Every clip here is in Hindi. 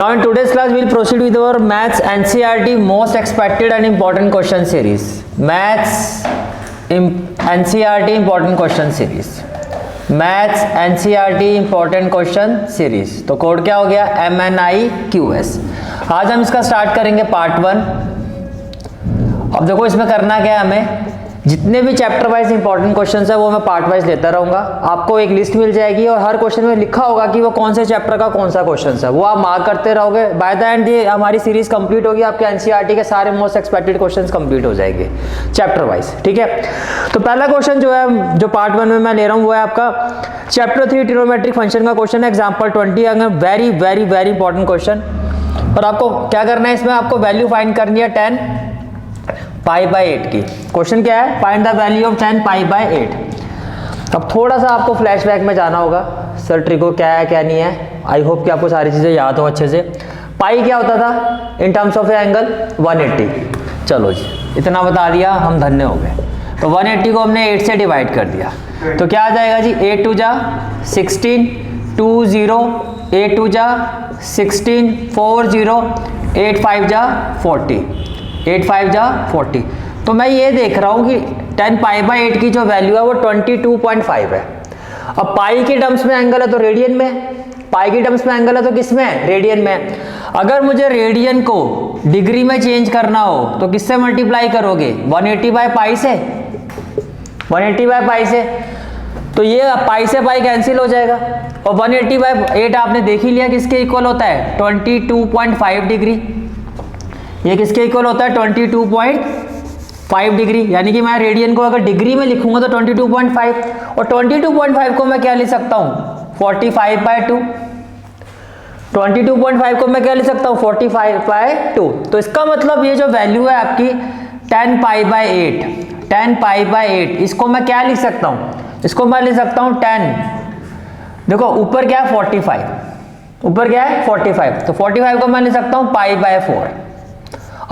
Now in today's class we'll proceed with our maths NCERT most expected and important question series. Maths NCERT important question series. Maths NCERT important question series. तो कोड क्या हो गया MNIQS. आज हम इसका स्टार्ट करेंगे पार्ट 1. अब देखो इसमें करना क्या है, हमें जितने भी चैप्टर वाइज इंपॉर्टेंट क्वेश्चंस है वो मैं पार्ट वाइज लेता रहूंगा. आपको एक लिस्ट मिल जाएगी और हर क्वेश्चन में लिखा होगा कि वो कौन से चैप्टर का कौन सा क्वेश्चन है, वो आप मार्क करते रहोगे. बाय द एंड ये हमारी सीरीज कंप्लीट होगी, आपके एनसीईआरटी के सारे मोस्ट एक्सपेक्टेड क्वेश्चंस कंप्लीट हो जाएंगे चैप्टर वाइज. ठीक है, तो पहला क्वेश्चन जो है जो पार्ट 1 में मैं ले रहा हूँ वो है आपका चैप्टर 3 ट्रिग्नोमेट्रिक फंक्शन का क्वेश्चन है, example 20. Very very very important question. और आपको क्या करना है, इसमें आपको वैल्यू फाइंड करनी है 10 पाई बाय 8 की. क्वेश्चन क्या है, find the value of 10 pi by 8. अब थोड़ा सा आपको फ्लैशबैक में जाना होगा, सर ट्रिको क्या है क्या नहीं है. आई होप कि आपको सारी चीज़ें याद हो अच्छे से. पाई क्या होता था इन टर्म्स ऑफ एंगल 180. चलो जी इतना बता दिया, हम धन्य हो गए. तो 180 को हमने 8 से डिवाइड कर दिया तो क्या आ जाएगा जी, 8 2 जा 16, 2 0, 8 2 जा 16, 4 0, 8 5 जा 40, 8 5 जा 40. तो मैं ये देख रहा हूँ कि 10 पाई बाय 8 की जो वैल्यू है वो 22.5 है. अब पाई के टर्म्स में एंगल है तो रेडियन में, पाई के टर्म्स में एंगल है तो किस में, रेडियन में. अगर मुझे रेडियन को डिग्री में चेंज करना हो तो किससे मल्टीप्लाई करोगे, 180 बाय पाई से, 180 बाय पाई से. तो ये पाई से पाई कैंसिल हो जाएगा और 180 बाय 8 आपने देख ही लिया किसके इक्वल होता है, 22.5 डिग्री. ये किसके इक्वल होता है, 22.5 डिग्री. यानी कि मैं रेडियन को अगर डिग्री में लिखूंगा तो 22.5, और 22.5 को मैं क्या लिख सकता हूँ, 45 बाय 2. 22.5 को मैं क्या लिख सकता हूँ, 45 बाय 2. तो इसका मतलब ये जो वैल्यू है आपकी 10 पाई बाय 8, 10 पाई बाय 8, इसको मैं क्या लिख सकता हूँ, इसको मैं लिख सकता हूँ 10. देखो ऊपर क्या है 45, ऊपर क्या है 45, तो 45 को मैं लिख सकता हूँ पाई बाय 4.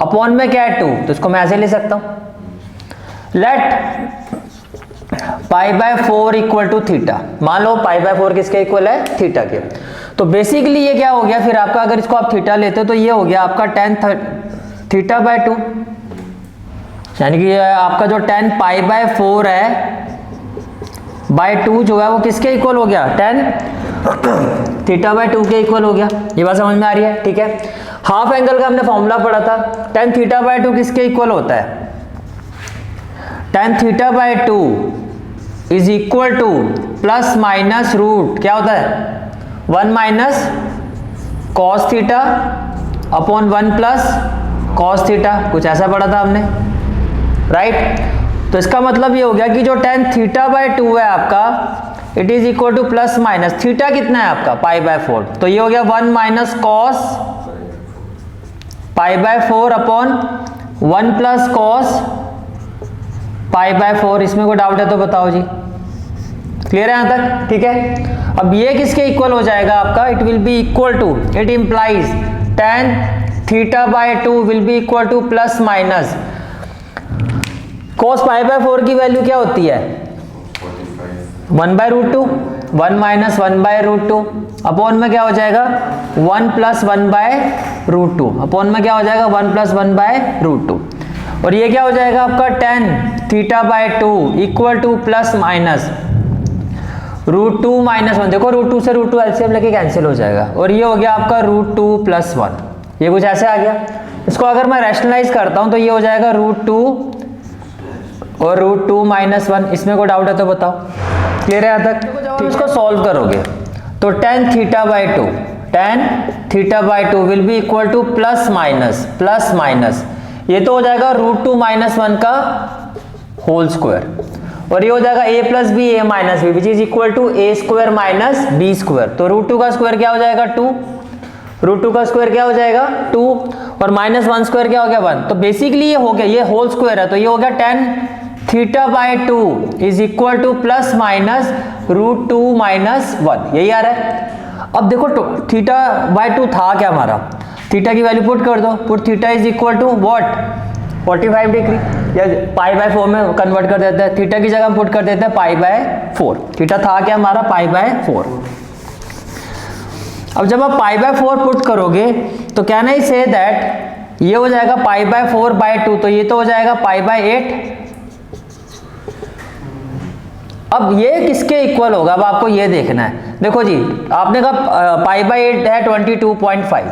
अपॉन में क्या है 2, तो इसको मैं ऐसे ले सकता हूं, let pi by 4 equal to theta. मान लो पाई बाय 4 किसके इक्वल है, थीटा के. तो बेसिकली ये क्या हो गया फिर आपका, अगर इसको आप थीटा लेते हो तो ये हो गया आपका 10 थीटा बाय 2. यानी कि आपका जो 10 पाई बाय 4 है बाय 2 जो है वो किसके इक्वल हो गया, 10 थीटा बाय 2 के इक्वल हो गया. ये बात समझ में आ रही है. ठीक है, हाफ एंगल का हमने फॉर्मूला पढ़ा था, 10 थीटा बाय 2 किसके इक्वल होता है, 10 theta by 2 is equal to plus minus root क्या होता है, 1 minus cos theta upon 1 plus cos theta. कुछ ऐसा पढ़ा था हमने, राइट. तो इसका मतलब ये हो गया कि जो 10 थीटा बाय 2 है आपका, it is equal to plus minus theta कितना है आपका, पाई बाय 4. तो ये हो गया 1 minus cos pi by 4 upon 1 plus cos pi by 4. इसमें कोई डाउट है तो बताओ जी, क्लियर है यहां तक. ठीक है, अब ये किसके इक्वल हो जाएगा आपका, it will be equal to, it implies 10 theta by 2 will be equal to plus minus cos pi by 4 की वैल्यू क्या होती है, 1 by root 2, 1 minus 1 by root 2 upon में क्या हो जाएगा 1 प्लस 1 बाय रूट 2, अपॉन में क्या हो जाएगा 1 प्लस 1 बाय रूट 2. और ये क्या हो जाएगा आपका 10 theta by 2 equal to plus minus root 2 minus 1. देखो रूट 2 से रूट 2 एलसीएम लेके कैंसिल हो जाएगा और ये हो गया आपका रूट 2 प्लस 1. ये कुछ ऐसे आ गया. इसको अगर मैं रैशनलाइज करता हूं तो ये हो जाएगा रूट 2 और रूट 2 माइनस 1. इसमें कोई डाउट है तो बताओ, क्लियर है यहां तक. जब इसको सॉल्व करोगे तो 10 theta by 2, 10 theta by 2 will be equal to plus minus ये तो हो जाएगा रूट 2 माइनस 1 का होल स्क्वायर, और ये हो जाएगा a plus b a minus b which is equal to a square minus b square. तो रूट 2 का स्क्वायर क्या हो जाएगा 2, रूट 2 का स्क्वायर क्या हो जाएगा 2, और माइनस 1 स्क्वायर क्या हो गया 1. तो बेसिकली ये हो गया, ये होल स्क्वायर है तो ये हो गया 10 theta by 2 is equal to plus minus root 2 minus 1. यही आ रहा है. अब देखो थीटा बाय 2 था क्या हमारा, थीटा की वैल्यू पुट कर दो, put theta is equal to what, 45 degree, या पाई बाय 4 में कन्वर्ट कर देते हैं. थीटा की जगह हम पुट कर देते हैं पाई बाय 4. थीटा था क्या हमारा, पाई बाय 4. अब जब आप पाई बाय 4 पुट करोगे तो कैन आई से दैट ये हो जाएगा पाई बाय 4/2, तो ये तो हो जाएगा पाई बाय 8। अब ये किसके इक्वल होगा, अब आपको ये देखना है। देखो जी, आपने कहा पाई बाय 8 है 22.5,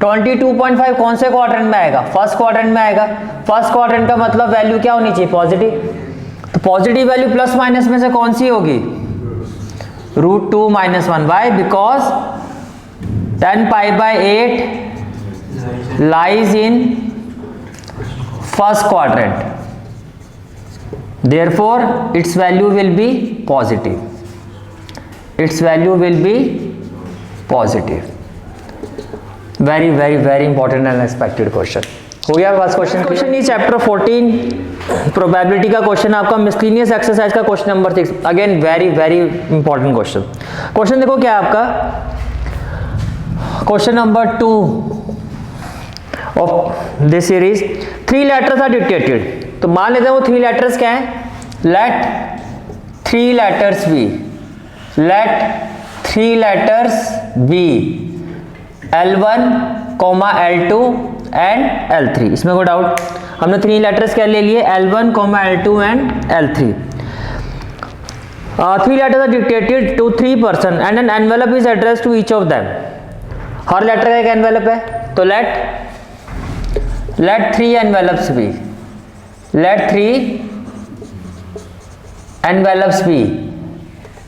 22.5 कौन से क्वाड्रेंट में आएगा, फर्स्ट क्वाड्रेंट में आएगा। फर्स्ट क्वाड्रेंट का मतलब वैल्यू क्या होनी चाहिए, पॉजिटिव। तो पॉजिटिव वैल्यू प्लस माइनस में से कौन सी होगी, √2 - 1। Why, because 10 pi by 8 lies in first quadrant, therefore its value will be positive, its value will be positive। very very very important and expected question। हो गया फर्स्ट क्वेश्चन। क्वेश्चन ये चैप्टर 14 प्रोबेबिलिटी का क्वेश्चन, आपका मिसलिनियस एक्सरसाइज का question number 6। Again very very important question. Question देखो क्या है आपका, question number 2 of this series. 3 letters are dictated, तो मान लेते हैं वो 3 लेटर्स क्या है, let 3 letters be, let 3 letters be L1, L2 and L3। इसमें कोई डाउट, हमने 3 लेटर्स क्या ले लिए, L1, L2 and L3। 3 letters are dictated to 3 person and an envelope is addressed to each of them। हर लेटर का एक एनवेलप है, तो let 3 envelopes be, let 3 envelopes be।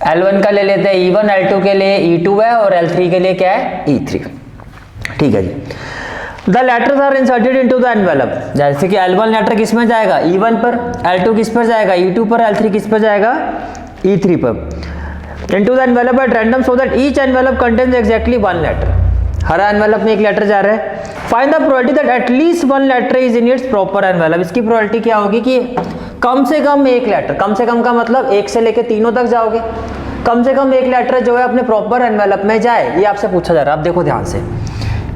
L1 का ले लेते हैं E1, L2 के लिए E2 है और L3 के लिए क्या है, E3। ठीक है जी। The letters are inserted into the envelope, जैसे कि L1 लेटर किस में जाएगा, E1 पर, L2 किस पर जाएगा, E2 पर, L3 किस पर जाएगा, E3 पर। Into the envelope at random so that each envelope contains exactly 1 letter. हर एनवेलप में एक लेटर जा रहा है। Find the probability that at least 1 letter is in its proper envelope. इसकी प्रोबेबिलिटी क्या होगी कि कम से कम एक लेटर, कम से कम का मतलब 1 से लेके 3 तक जाओगे, कम से कम एक लेटर जो है अपने प्रॉपर एनवेलप में जाए, ये आपसे पूछा जा रहा है। आप देखो ध्यान से,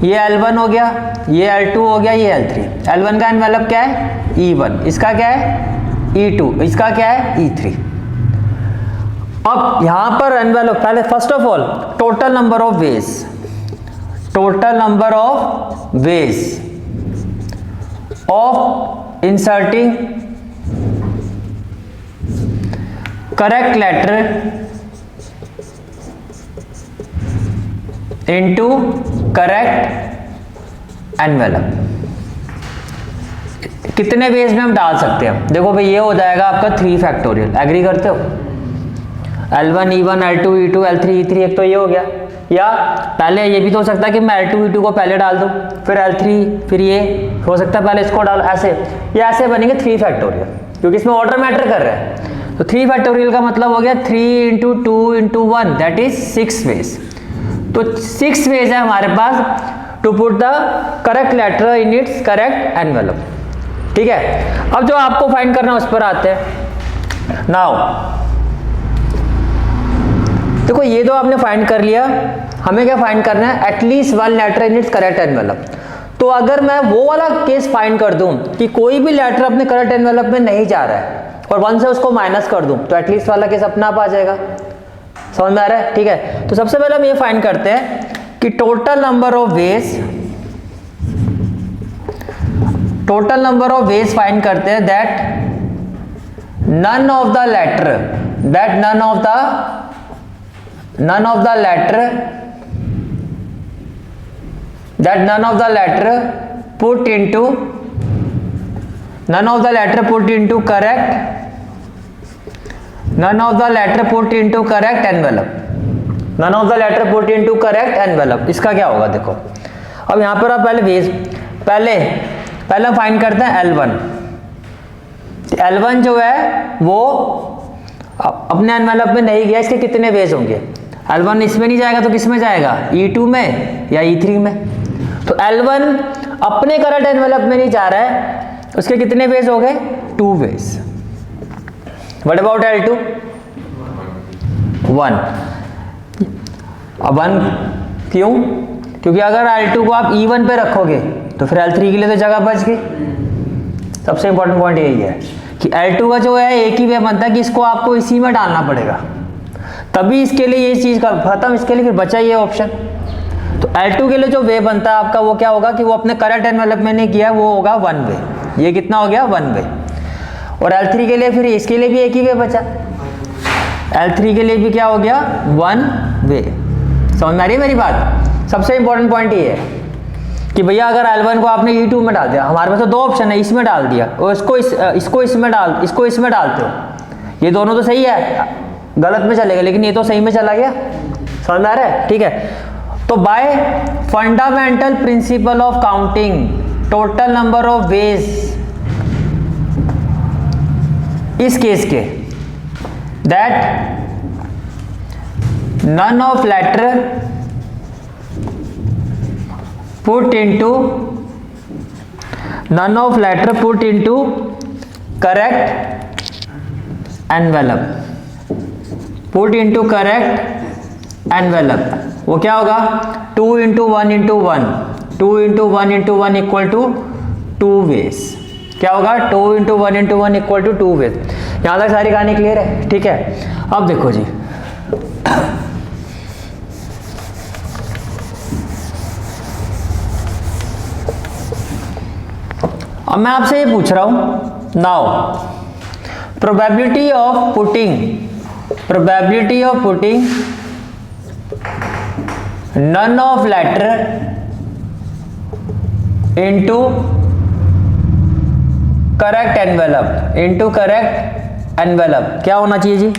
ये L1 हो गया, ये L2 हो गया, ये L3। L1 का एनवेलप क्या है, E1, इसका क्या है, E2, इसका क्या है, E3। अब यहां पर एनवेलप, पहले first of all total number of ways, total number of ways of inserting correct letter into correct envelope. कितने वेज में हम डाल सकते हैं, देखो भाई ये हो जाएगा आपका 3 फैक्टोरियल। एग्री करते हो, L1, E1, L2, E2, L3, E3, एक तो ये हो गया। या पहले ये भी तो हो सकता है कि मैं L2, E2 को पहले डाल दूं, फिर L3, फिर ये हो सकता है पहले इसको डाल, ऐसे ये ऐसे बनेंगे 3 फैक्टोरियल, क्योंकि इसमें ऑर्डर मैटर कर रहा है। तो 3 फैक्टोरियल का मतलब हो गया 3 × 2 × 1, दैट इज 6 वेज। तो 6 वेज है हमारे पास to put the correct letter in its correct envelope. ठीक है, अब जो आपको फाइंड करना है उस पर आते हैं। नाउ देखो, ये तो आपने फाइंड कर लिया, हमें क्या फाइंड करना है, at least 1 letter in its correct envelope. तो अगर मैं वो वाला केस फाइंड कर दूं कि कोई भी लेटर अपने करेक्ट एनवेलप में नहीं जा रहा है और 1 से उसको माइनस कर दूं, तो एटलीस्ट वाला केस अपना आप आ जाएगा। समझ में आ रहा है? ठीक है, तो सबसे पहले हम ये फाइंड करते हैं कि total number of ways, total number of ways find करते हैं that none of the letter, that none of the letter, that none of the letter put into correct, none of the letter put into correct envelope, none of the letter put into correct envelope। इसका क्या होगा, देखो अब यहां पर आप पहले वेज, पहले हम फाइंड करते हैं L1। L1 जो है वो अपने एनवेलप में नहीं गया, इसके कितने वेज होंगे, L1 इसमें नहीं जाएगा तो किस में जाएगा, E2 में या E3 में। तो L1 अपने करंट एनवेलप में नहीं जा रहा है, उसके कितने वेज हो गए, 2 वेज। What about L2, 1। अब 1 क्यों, क्योंकि अगर L2 को आप E1 पे रखोगे तो फिर L3 के लिए तो जगह बच गई। सबसे इंपॉर्टेंट पॉइंट यही है कि L2 का जो है एक ही वे बनता है कि इसको आपको इसी में डालना पड़ेगा, तभी इसके लिए ये चीज का खत्म, इसके लिए फिर बचा ये ऑप्शन। तो L2 के लिए जो वे बनता है आपका वो क्या होगा कि वो अपने करेक्ट एनवेलप में नहीं किया है, वो होगा वन वे। ये कितना हो गया? One way. और L3 के लिए फिर इसके लिए भी एक ही वे बचा, L3 के लिए भी क्या हो गया? One way. समझ में आ रही है मेरी बात? सबसे इंपॉर्टेंट पॉइंट ये है कि भैया अगर L1 को आपने E2 में डाल दिया, हमारे पास तो दो ऑप्शन है, इसमें डाल दिया और इसको इसमें डालते हो, ये दोनों तो सही है, गलत में चलेगा, लेकिन ये तो सही में चला गया। समझ में आ रहा है? ठीक है। तो bye fundamental principle of counting total number of veg, इस केस के that none of letter put into correct envelope, put into correct envelope, वो क्या होगा? 2 into 1 into 1, 2 into 1 into 1 equal to 2 ways। क्या होगा? 2 into 1 into 1 equal to 2 ways। यहां तक सारी कहानी क्लियर है? ठीक है। अब देखो जी, अब मैं आपसे ये पूछ रहा हूं, now probability of putting none of letter into correct envelope, क्या होना चाहिए जी?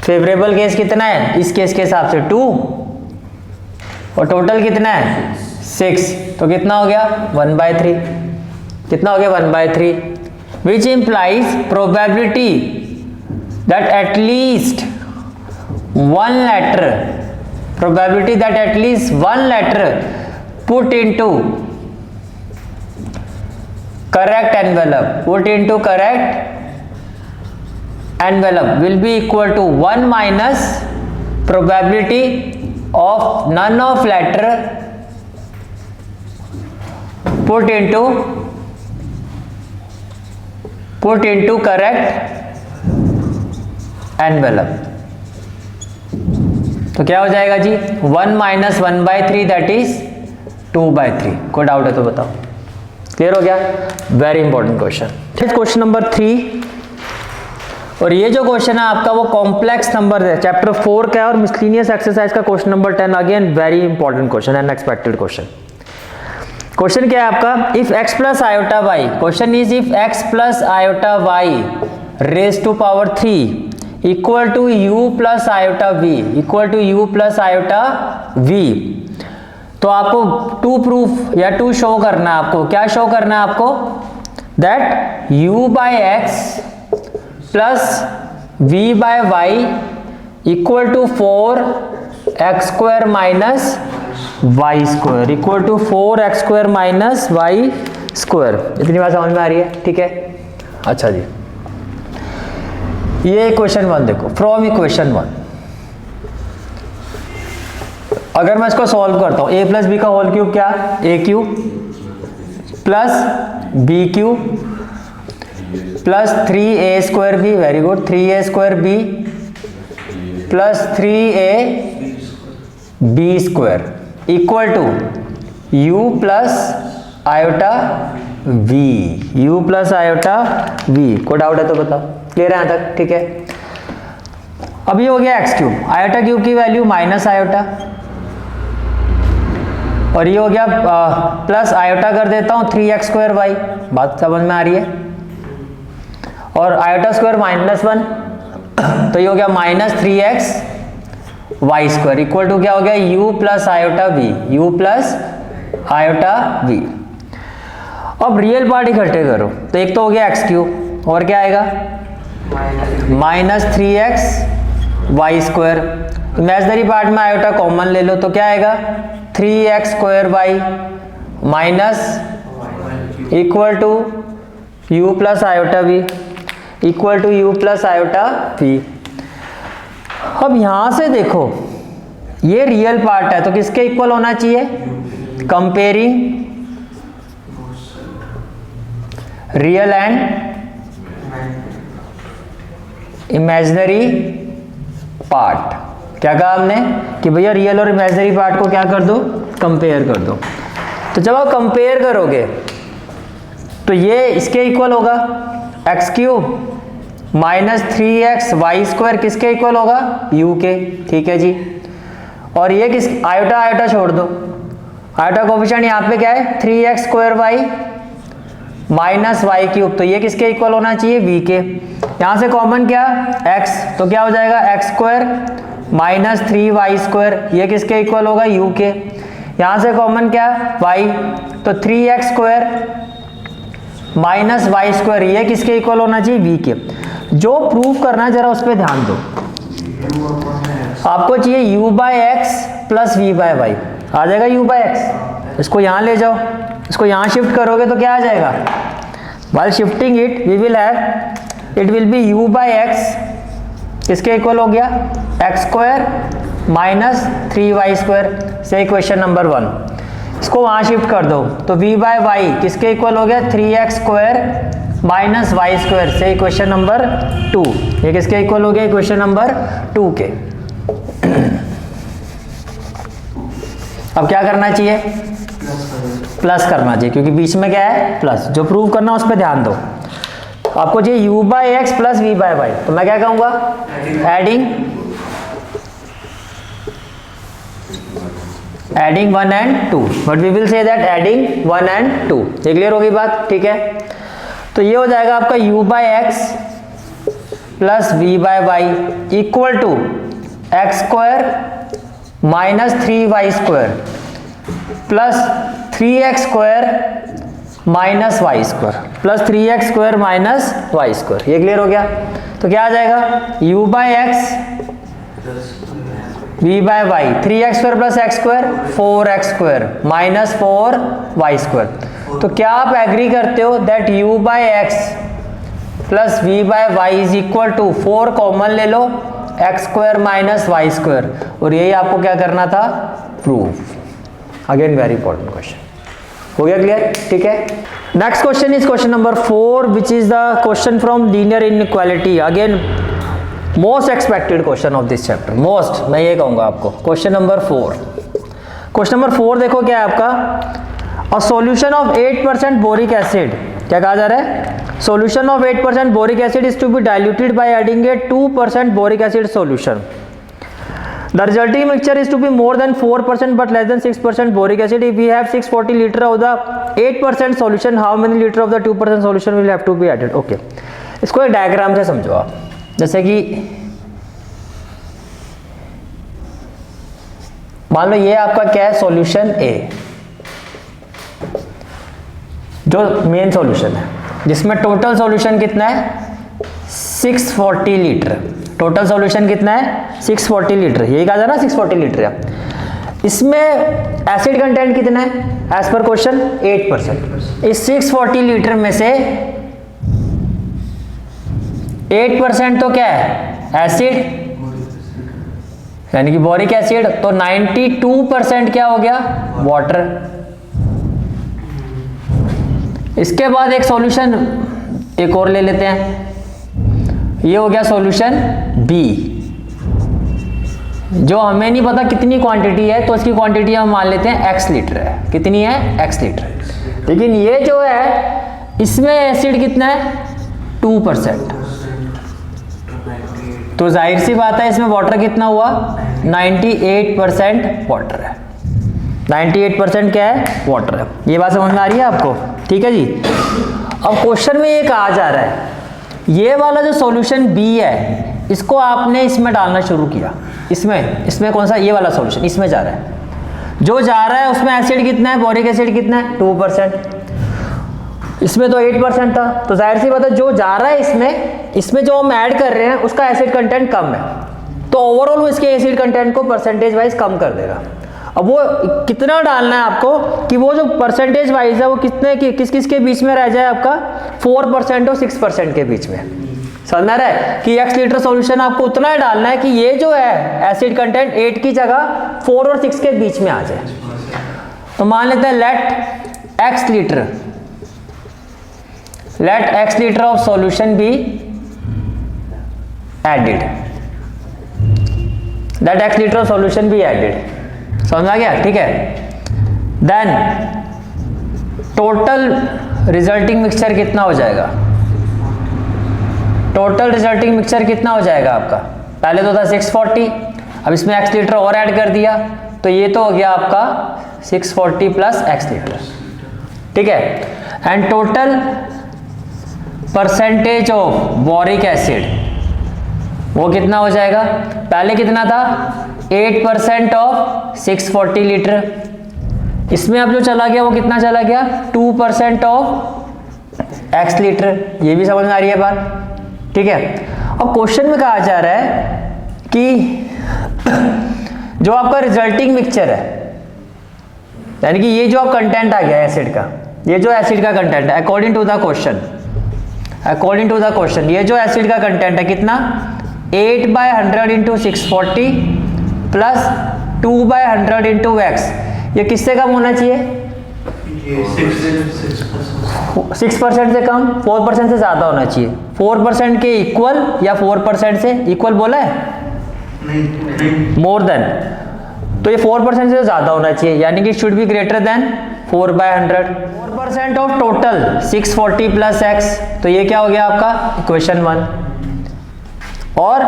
फेवरेबल केस कितना है इस केस के हिसाब से? 2, और टोटल कितना है? 6, तो कितना हो गया? 1/3। कितना हो गया? 1/3, which implies probability that at least one letter put into correct envelope will be equal to 1 minus probability of none of letter put into correct envelope। तो क्या हो जाएगा जी? 1 minus 1/3 दैट इज 2/3। कोई डाउट है तो बताओ। क्लियर हो गया? Very important question. Question number 3, और ये जो क्वेश्चन है आपका वो कॉम्प्लेक्स नंबर है, चैप्टर 4 का है और मिसलिनियस एक्सरसाइज का question number 10। Again very important question, unexpected question. Question क्या है आपका? If x plus iota y, question is if x plus iota y raise to power 3 equal to u plus iota v, तो आपको टू प्रूफ या टू शो करना है। आपको क्या शो करना है? आपको that u by x plus v by y equal to 4x square minus y square, equal to 4x square minus y square. इतनी बात समझ में आ रही है? ठीक है। अच्छा जी, ये क्वेश्चन 1 देखो, फ्रॉम इक्वेशन 1 अगर मैं इसको सॉल्व करता हूं, a प्लस बी का होल क्यूब क्या? a cube plus b cube plus 3a square b, very good, 3a square b plus 3a b square equal to u plus iota v। कोई डाउट है तो बताओ। क्लियर है यहाँ तक? ठीक है। अब ये हो गया x क्यूब, आयोटा क्यूब की वैल्यू माइनस आयोटा, और ये हो गया प्लस आयोटा कर देता हूँ 3x स्क्वायर वाई। बात समझ में आ रही है? और आयोटा स्क्वायर -1, तो ये हो गया -3x y square equal to क्या हो गया? u plus iota v। अब रियल पार्ट इकट्ठे करो, तो एक तो हो गया x क्यूब, और क्या आएगा? -3x y square. Imaginary part में आयोटा कॉमन ले लो, तो क्या आएगा? 3x square y minus equal to u plus iota v equal to u plus iota v। अब यहां से देखो, ये रियल पार्ट है तो किसके इक्वल होना चाहिए? Comparing real and imaginary part. क्या कहा हमने कि भैया रियल और इमेजिनरी पार्ट को क्या कर दो, कंपेयर कर दो। तो जब आप कंपेयर करोगे तो ये इसके इक्वल होगा x cube minus 3x y square किसके इक्वल होगा, u के। ठीक है जी, और ये किस, आयोटा आयोटा छोड़ दो, आयोटा कोफिशिएंट यहाँ पे क्या है 3x square y minus y cube, तो ये किसके इक्वल होना चाहिए, v के। यहाँ से कॉमन क्या x, तो क्या हो जाएगा x square minus 3y square, ये किसके इक्वल होगा, u के। यहाँ से कॉमन क्या y, तो 3x square minus y square, ये किसके इक्वल होना चाहिए, v के। जो प्रूव करना है जरा उस पर ध्यान दो, आपको चाहिए u by x plus v by y, आ जाएगा u बाय एक्स, इसको यहाँ ले जाओ, इसको यहाँ शिफ्ट करोगे तो क्या आ जाएगा, while shifting it we will have it will be u by x किसके इक्वल हो गया, x square minus 3y square से इक्वेशन नंबर 1। इसको वहाँ शिफ्ट कर दो तो v बाय वाई किसके इक्वल हो गया, 3x square minus y square से इक्वेशन नंबर 2, ये किसके इक्वल हो गया, इक्वेशन नंबर 2 के। अब क्या करना चाहिए, प्लस करना चाहिए, क्योंकि बीच में क्या है प्लस, जो प्रूव करना उस पर ध्यान दो। आपको चाहिए u by x plus v by y, तो मैं क्या कहूँगा, adding 1 and 2, but we will say that adding 1 and 2। ये क्लियर होगी बात, ठीक है। तो ये हो जाएगा आपका u by x plus v by y equal to x square minus 3y square plus 3x square minus y square plus 3x square minus y square, ये क्लियर हो गया। तो क्या आ जाएगा, u by x v by y 3x square plus x square 4x square minus 4y square. तो क्या आप एग्री करते हो that u by x plus v by y is equal to 4 common ले लो x square minus y square, और यही आपको क्या करना था, proof. Again very important question, हो गया क्लियर, ठीक है। Next question is question number 4 which is the question from linear inequality. Again most expected question of this chapter, most मैं ये कहूंगा आपको। क्वेश्चन नंबर 4, क्वेश्चन नंबर 4 देखो क्या है आपका, a solution of 8% boric acid, क्या कहा जा रहा है, solution of 8% boric acid is to be diluted by adding a 2% boric acid solution. The resulting mixture is to be more than 4% but less than 6% boric acid. If we have 640 liter of the 8% solution, how many liter of the 2% solution will have to be added? Okay, इसको एक डायग्राम से समझो आप, जैसे कि मान लो ये आपका क्या है, सॉल्यूशन A, जो मेन सॉल्यूशन है, जिसमें टोटल सॉल्यूशन कितना है 640 लीटर, टोटल सॉल्यूशन कितना है 640 लीटर, यही कहा जा रहा है 640 लीटर है। इसमें एसिड कंटेंट कितना है एज पर क्वेश्चन 8%। इस 640 लीटर में से 8% तो क्या है एसिड, यानी कि बोरिक एसिड, तो 92% क्या हो गया वाटर। इसके बाद एक सॉल्यूशन एक और ले लेते हैं, ये हो गया सॉल्यूशन B, जो हमें नहीं पता कितनी क्वांटिटी है, तो इसकी क्वांटिटी हम मान लेते हैं x लीटर है, कितनी है x लीटर। लेकिन ये जो है इसमें एसिड कितना है 2%, तो जाहिर सी बात है इसमें वाटर कितना हुआ 98% वाटर है, 98% क्या है वाटर है। ये बात समझ में आ रही है आपको, ठीक है जी। अब क्वेश्चन में ये कहा जा रहा है ये वाला जो सॉल्यूशन B है इसको आपने इसमें डालना शुरू किया, इसमें कौन सा, ये वाला सॉल्यूशन इसमें जा रहा है, जो जा रहा है उसमें एसिड कितना है, बोरिक एसिड कितना है 2%, इसमें तो 8% था, तो जाहिर सी बात है जो जा रहा है इसमें जो हम ऐड कर रहे हैं उसका एसिड कंटेंट कम है, तो ओवरऑल वो इसके एसिड कंटेंट को परसेंटेज वाइज कम कर देगा। अब वो कितना डालना है आपको कि वो जो परसेंटेज वाइज है वो कितने किस किस के बीच में रह जाए आपका 4% और 6% के बीच में। समझ आ रहा है कि x लीटर सॉल्यूशन आपको उतना ही डालना है कि ये जो है एसिड कंटेंट 8 की जगह 4 और 6 के बीच में आ जाए। तो मान लेते हैं let x litre of solution be added, that x litre of solution be added. समझ आ गया? ठीक है। देन टोटल रिजल्टिंग मिक्सचर कितना हो जाएगा? टोटल रिजल्टिंग मिक्सचर कितना हो जाएगा आपका? पहले तो था 640, अब इसमें x लीटर और ऐड कर दिया, तो ये तो हो गया आपका 640 प्लस x लीटर। ठीक है। And total percentage of boric acid वो कितना हो जाएगा? पहले कितना था? 8% ऑफ 640 लीटर। इसमें अब जो चला गया वो कितना चला गया? 2% ऑफ x लीटर। ये भी समझ में आ रही है बात? ठीक है। अब क्वेश्चन में कहा जा रहा है कि जो आपका रिजल्टिंग मिक्सचर है, यानी कि ये जो आप कंटेंट आ गया एसिड का, ये जो एसिड का कंटेंट है according to the question, according to the question ये जो एसिड का कंटेंट है कितना? 8/100 इंटू 640 प्लस 2/100 इंटू x। ये किससे कम होना चाहिए? 6% से कम, 4% से ज्यादा होना चाहिए। 4% के इक्वल या 4% से इक्वल बोला है? नहीं। मोर देन, तो ये 4% से ज्यादा होना चाहिए, यानी कि should be greater than 4/100। 4% of total 640 plus x, तो ये क्या हो गया आपका? इक्वेशन 1। और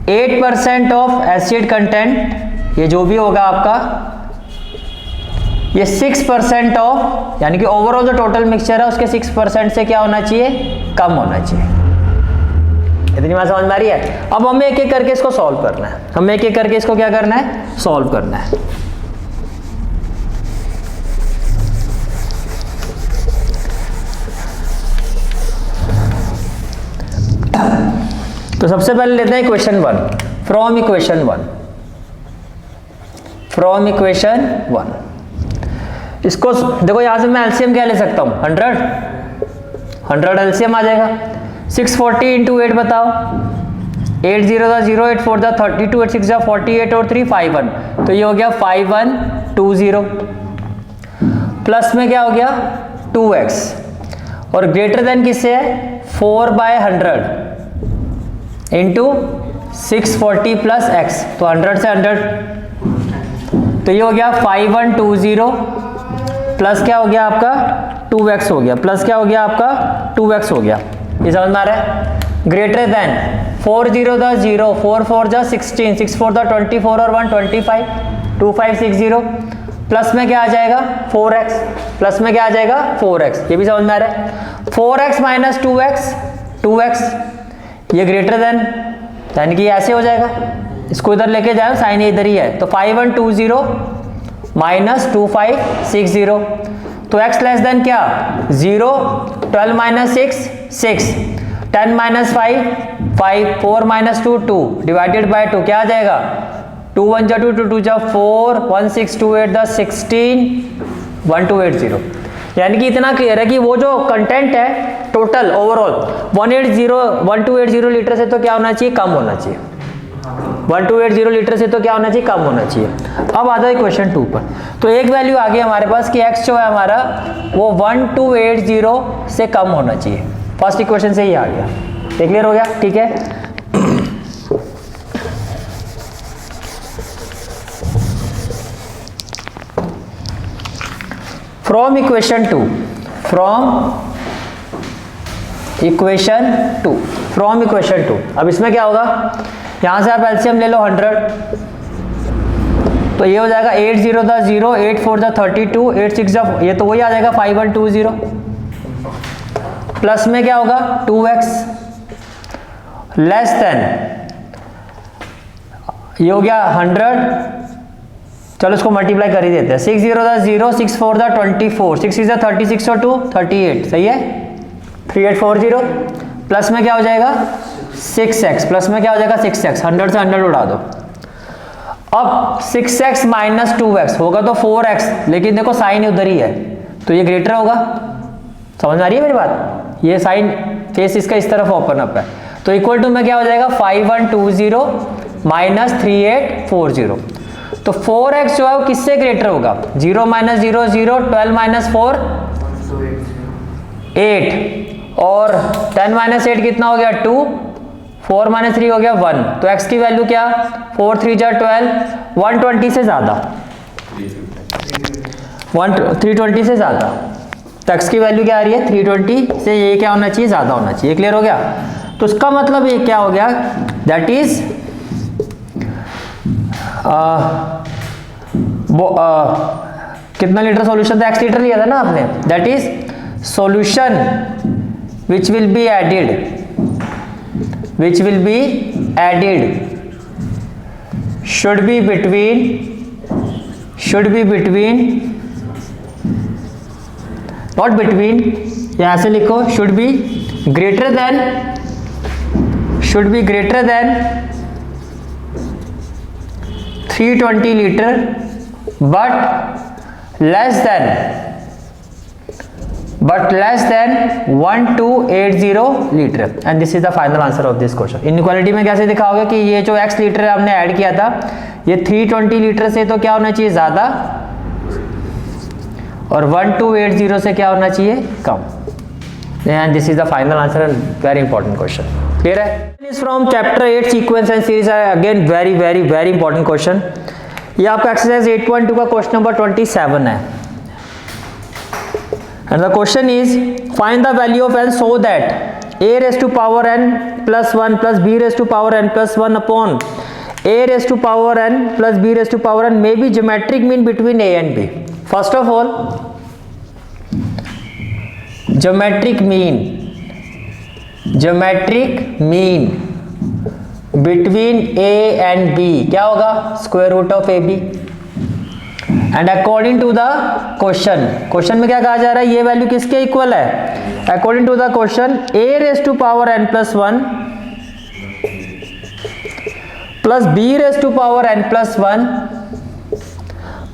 8% ऑफ एसिड कंटेंट, ये जो भी होगा आपका, ये 6% ऑफ, यानी कि ओवरऑल जो टोटल मिक्सचर है उसके 6% से क्या होना चाहिए? कम होना चाहिए। इतनी बात समझ में आ रही है? अब हमें एक एक करके इसको सॉल्व करना है। हमें एक एक करके इसको क्या करना है? सॉल्व करना है। तो सबसे पहले लेते हैं equation 1 from equation 1। From equation 1 इसको देखो, यहां से मैं एलसीएम क्या ले सकता हूं? 100 एलसीएम आ जाएगा। 640 इंटू 8 बताओ। 8 0 दा 0, 8 4 दा 32, 8 6 दा 48 और 3 51, तो ये हो गया 5120। प्लस में क्या हो गया? 2x। और ग्रेटर देन किससे है? 4/100 इंटू 640 प्लस x, तो 100 से 100, तो ये हो गया 5120 प्लस क्या हो गया आपका? 2x हो गया। प्लस क्या हो गया आपका? 2x हो गया। ये समझ में आ रहा है? ग्रेटर देन 4 0 दा 0, 4 4 दा 16, 6 4 दा 24 और 1 25, 2560। प्लस में क्या आ जाएगा? 4x। प्लस में क्या आ जाएगा? 4x। ये भी समझ में आ रहा है? 4x माइनस 2x, 2x, ये ग्रेटर देन, यानी कि ऐसे हो जाएगा। इसको इधर लेके जाओ, साइन इधर ही है, तो 5120 माइनस 2560, तो x लेस देन क्या? 0, 12 minus 6 6, 10 minus 5 5, 4 minus 2 2, divided by 2 क्या आ जाएगा? 2 1 जा 2, 2 2 जा 4, 1628 द 16 1280। यानी कि इतना क्लियर है कि वो जो कंटेंट है टोटल ओवरऑल 1280 लीटर से तो क्या होना चाहिए? कम होना चाहिए। 1280 लीटर से तो क्या होना चाहिए? कम होना चाहिए। अब आ जाओ इक्वेशन 2 पर। तो एक वैल्यू आ गई हमारे पास कि x जो है हमारा वो 1280 से कम होना चाहिए। फर्स्ट इक्वेशन से ही आ गया। ये क्लियर हो गया? ठीक है। From equation 2, from equation 2, from equation 2, अब इसमें क्या होगा? यहां से आप एलसीएम ले लो 100, तो ये हो जाएगा 8 0 दा 0, 8 4 दा 32, 8 6 दा, ये तो वही आ जाएगा 5120। प्लस में क्या होगा? 2x लेस देन, ये हो गया 100, चलो इसको मल्टीप्लाई कर ही देते हैं। 6 0 दा 0, 6 4 दा 24, 6 6 दा 36 और 2 38, सही है, 3840। प्लस में क्या हो जाएगा? 6x, प्लस में क्या हो जाएगा? 6x, 100 से 100 उड़ा दो। अब 6x माइनस 2x होगा तो 4x, लेकिन देखो साइन उधर ही है, तो ये ग्रेटर होगा। समझ आ रही है मेरी बात? ये साइन फेस इसका इस तरफ ओपन अप है, तो इक्वल टू में क्या हो जाएगा? 5120 माइनस 3840। तो 4x जो है वो किससे ग्रेटर होगा? 0 माइनस 0 0, 12 माइनस 4 8, और 10 माइनस 8 कितना हो गया? 2, 4 माइनस 3 हो गया 1, तो x की वैल्यू क्या, 4 3 जा 12, 120 से ज़्यादा, 320 से ज़्यादा, तो x की वैल्यू क्या आ रही है 320 से, ये क्या होना चाहिए, ज़्यादा होना चाहिए। क्लियर हो गया? तो उसका मतलब ये क्या हो गया, दैट इज कितना लीटर सॉल्यूशन था, x लीटर लिया था ना आपने, that is solution which will be added should be between not between, यहां से लिखो should be greater than 320 liter but less than 1280 litre, and this is the final answer of this question. Inequality में कैसे दिखाओगे कि ये जो x लीटर हमने ऐड किया था ये 320 लीटर से तो क्या होना चाहिए, ज्यादा, और 1280 से क्या होना चाहिए, कम, and this is the final answer and very important question. Clear है? Is from chapter 8 sequence and series, again very very very important question. ये आपका एक्सरसाइज 8.2 का क्वेश्चन नंबर 27 है। And the question is, find the value of n so that a raised to power n plus 1 plus b raised to power n plus 1 upon a raised to power n plus b raised to power n may be geometric mean between a and b. First of all, geometric mean between a and b क्या होगा, square root of ab, and according to the question में क्या कहा जा रहा है, ये वैल्यू किसके इक्वल है, according to the question a raise to power n plus 1 प्लस b raise to power n plus 1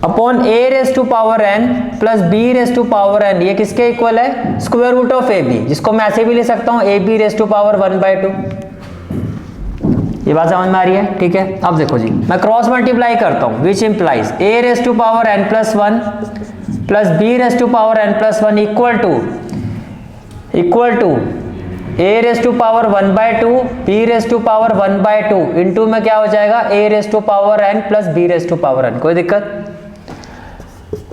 upon a raise to power n plus b raise to power n, ये किसके इक्वल है, स्क्वायर रूट ऑफ ab, जिसको मैं ऐसे भी ले सकता हूं ab रेज टू पावर 1/2। ये बात समझ में आ रही है? ठीक है, अब देखो जी, मैं क्रॉस मल्टीप्लाई करता हूं, which implies a raise to power n plus 1 प्लस b raise to power n plus 1 equal to a raise to power 1/2 b raise to power 1/2 into में क्या हो जाएगा a raise to power n plus b raise to power n। कोई दिक्कत?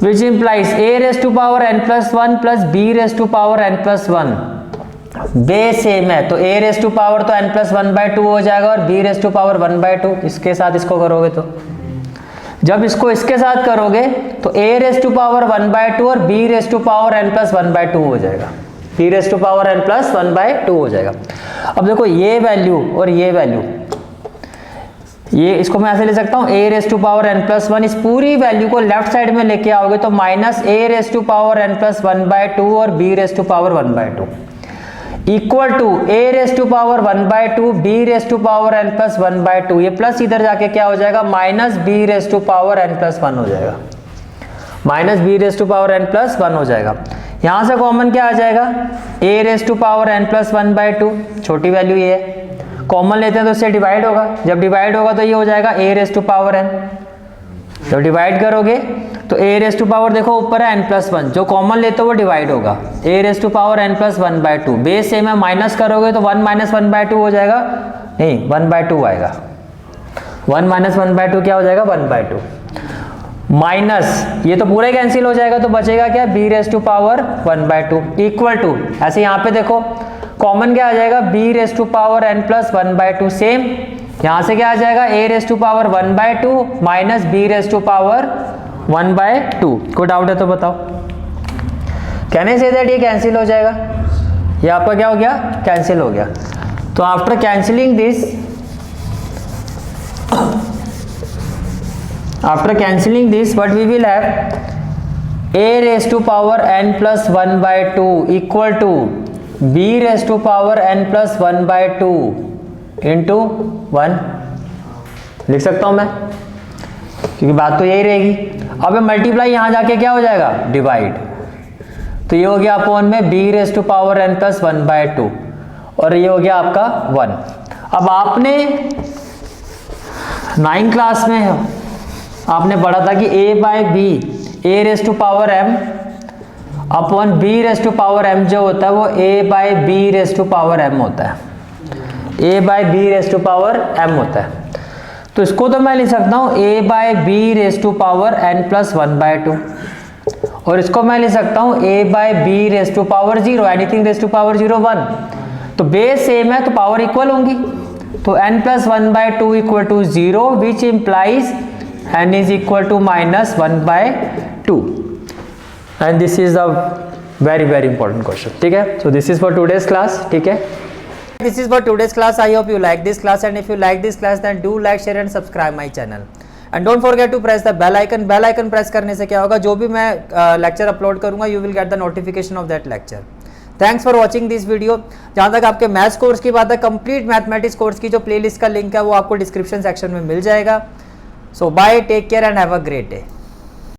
Which implies a raise to power n plus 1 प्लस b raise to power n plus 1 base same है, तो a रेज टू पावर तो n प्लस 1/2 हो जाएगा और b रेज टू पावर 1/2, इसके साथ इसको करोगे तो जब इसको इसके साथ करोगे तो a रेज टू पावर 1/2 और b raise to power n plus 1/2 हो जाएगा, b raise to power n plus 1/2 हो जाएगा। अब देखो ये वैल्यू और ये वैल्यू, ये इसको मैं ऐसे ले सकता हूँ a raise to power n plus 1, इस पूरी वैल्यू को लेफ्ट साइड में लेके आओगे तो minus a raise to power n plus 1/2 और b raise to power 1/2 equal to a raise to power 1/2 b raise to power n plus 1/2, ये प्लस इधर जाके क्या हो जाएगा, minus b raise to power n plus 1 हो जाएगा, minus b raise to power n plus 1 हो जाएगा। यहां से कॉमन क्या आ जाएगा, a raise to power n plus 1/2, छोटी वैल्यू ये है, कॉमन लेते हैं तो इससे डिवाइड होगा, जब डिवाइड होगा तो ये हो जाएगा a raise to power n, जब डिवाइड करोगे तो a रेज टू पावर देखो ऊपर है n प्लस 1, जो कॉमन लेते हो वो डिवाइड होगा, a raise to power n plus 1/2, base same है, माइनस करोगे तो 1 माइनस 1/2 हो जाएगा, नहीं 1/2 आएगा, 1 माइनस 1/2 क्या हो जाएगा, 1/2 माइनस ये तो पूरे कैंसिल हो जाएगा, तो बचेगा क्या, b raise to power 1/2 equal to, ऐसे यहाँ पे देखो कॉमन क्या आ जाएगा, b raise to power n plus 1/2, same यहां से क्या आ जाएगा, a raise to power 1/2 minus b raise to power 1/2। कोई डाउट है तो बताओ? कहने से दैट ये कैंसिल हो जाएगा, ये आपका क्या हो गया, कैंसिल हो गया। तो after cancelling this what we will have, a raise to power n plus 1/2 equal to b raise to power n plus 1/2 into 1 लिख सकता हूं मैं, क्योंकि बात तो यही रहेगी। अब मल्टीप्लाई यहां जाके क्या हो जाएगा, डिवाइड, तो ये हो गया अपॉन में b raise to power n plus 1/2 और ये हो गया आपका 1। अब आपने 9th क्लास में आपने पढ़ा था कि a by b, a raise to power m upon b raise to power m जो होता है वो a by b raise to power m होता है। a by b raise to power m होता है। तो इसको तो मैं लिख सकता हूँ a by b raise to power n plus 1/2, और इसको मैं लिख सकता हूँ a by b raise to power 0, anything raise to power 0 1। तो बेस सेम है तो पावर इक्वल होंगी, तो n plus 1/2 equal to 0 which implies n is equal to minus 1/2, and this is the very very important question. ठीक है, so this is for today's class. ठीक है, this is for today's class. I hope you like this class, and if you like this class then do like, share and subscribe my channel, and don't forget to press the bell icon. Bell icon press करने से क्या होगा, जो भी मैं lecture upload करूँगा you will get the notification of that lecture. Thanks for watching this video. जहाँ तक आपके मैथ्स कोर्स की बात है, कंप्लीट मैथमेटिक्स कोर्स की जो प्लेलिस्ट का लिंक है वो आपको डिस्क्रिप्शन सेक्शन में मिल जाएगा। So bye, take care and have a great day.